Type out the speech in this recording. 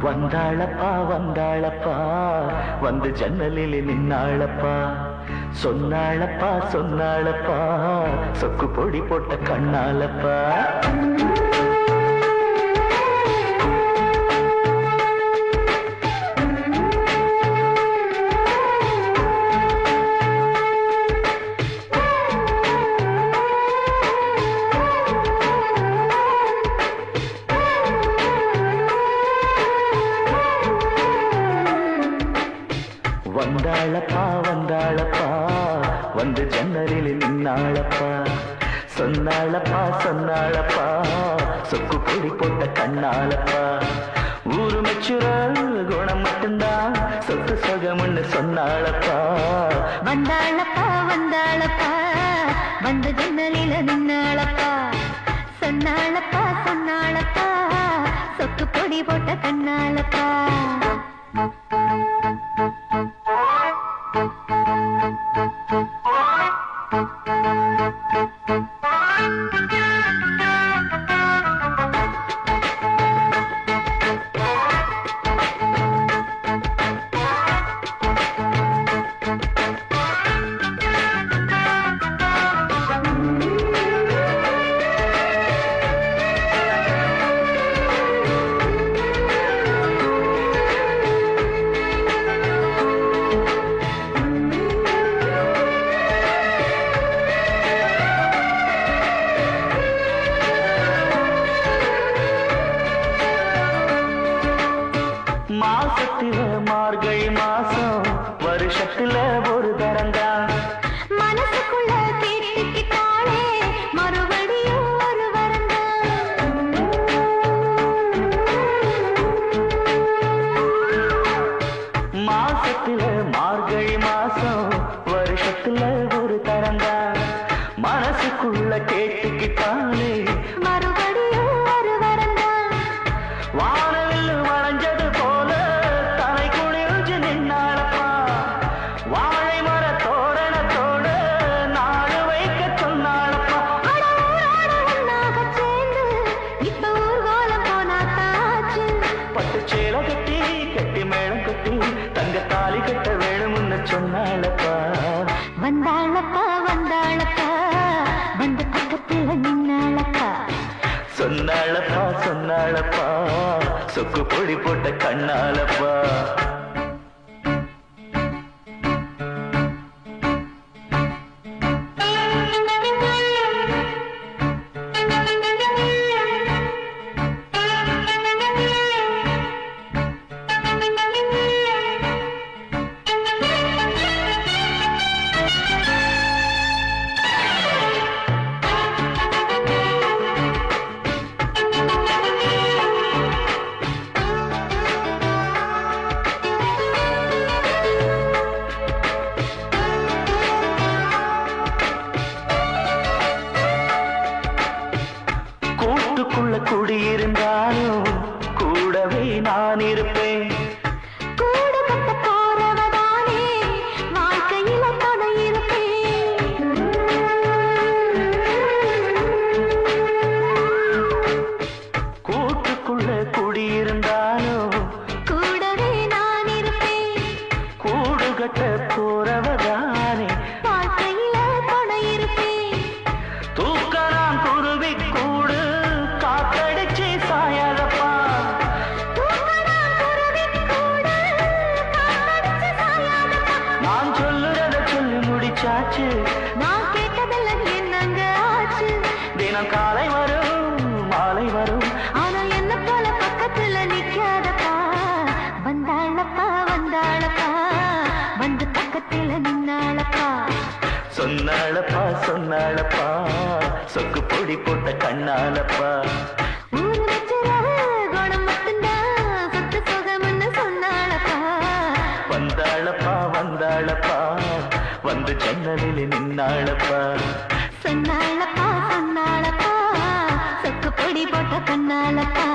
வந்தாளப்பா வந்தாளப்பா வந்து ஜன்னலில் நின்னாளப்பா சொன்னாளப்பா சொன்னாளப்பா சொக்கு பொடி போட்ட கண்ணாலப்பா வந்தாளப்பா வந்தாளப்பா வந்து ஜன்னலில் நின்னாளப்பா சொன்னாளப்பா சொன்னாளப்பா சொக்கு பொடி போட்ட கண்ணாலப்பா ஊரு மெச்சுற குணம் மட்டும்தான் சொத்து சொகம்னு சொன்னாளப்பா வந்தாளப்பா வந்தாளப்பா வந்து ஜன்னலில் நின்னாளப்பா சொன்னாளப்பா சொன்னாளப்பா சொக்கு பொடி போட்ட கண்ணாலப்பா மாசத்தில மார்கழி மாசம் வருஷத்துல ஒரு தரங்கா மனசுக்குள்ள கேட்டுக்கிட்டாலே மறுபடியும் ஒரு வரங்க மாசத்தில மார்கழி மாசம் வருஷத்துல ஒரு தரங்கா மனசுக்குள்ள கேட்டுக்கிட்டாலே மறுபடியும் ஒரு வரங்க வானவில் வளைஞ்சது போல தலை குளிர்ந்து நின்னாளப்பா வாழை மர தோரணத்தோட நாடு வைக்க சொன்னாளப்பா ஒன்னாக சேர்ந்து இப்ப ஊர்வலம் போனாத்தாச்சு பட்டு சேலை கட்டி கட்டி மேளம் கட்டி தங்க தாலி கட்ட வேணும்னு சொன்னாளப்பா வந்தாளப்பா வந்தாளப்பா வந்து பக்கத்துல நின்னாளப்பா சொன்னாளப்பா சொன்னாளப்பா சொக்கு பொடி போட்ட கண்ணாலப்பா கூட்டுக்குள்ள குடியிருந்தாலும் கூடவே நான் இருப்பேன் கூடு கட்ட போறவதானே வாழ்க்கையில துணை இருப்பேன் கூட்டுக்குள்ள குடியிருந்தாலும் கூடவே நான் இருப்பேன் கூடு கட்ட போறவதானே வாழ்க்கையில துணை இருப்பேன் தூக்கலாம் குருவி கூடு காத்தடிச்சு சாயாதப்பா நான் சொல்லுறத சொல்லி முடிச்சாச்சு நான் கேட்டதெல்லாம் என்னங்க ஆச்சு தினம் காலை வரும் மாலை வரும் ஆனா என்ன போல பக்கத்துல நிக்காதப்பா வந்தாளப்பா வந்தாளப்பா வந்து பக்கத்துல நின்னாளப்பா சொன்னாளப்பா சொன்னாளப்பா சொக்கு பொடி போட்ட கண்ணாலப்பா ஊரு வச்சிரவு குணம் மட்டும்தான் சொத்து சுகம்னு சொன்னாளப்பா வந்தாளப்பா வந்தாளப்பா வந்து ஜன்னலில் நின்னாளப்பா சொன்னாளப்பா சொன்னாளப்பா சொக்கு பொடி போட்ட கண்ணாலப்பா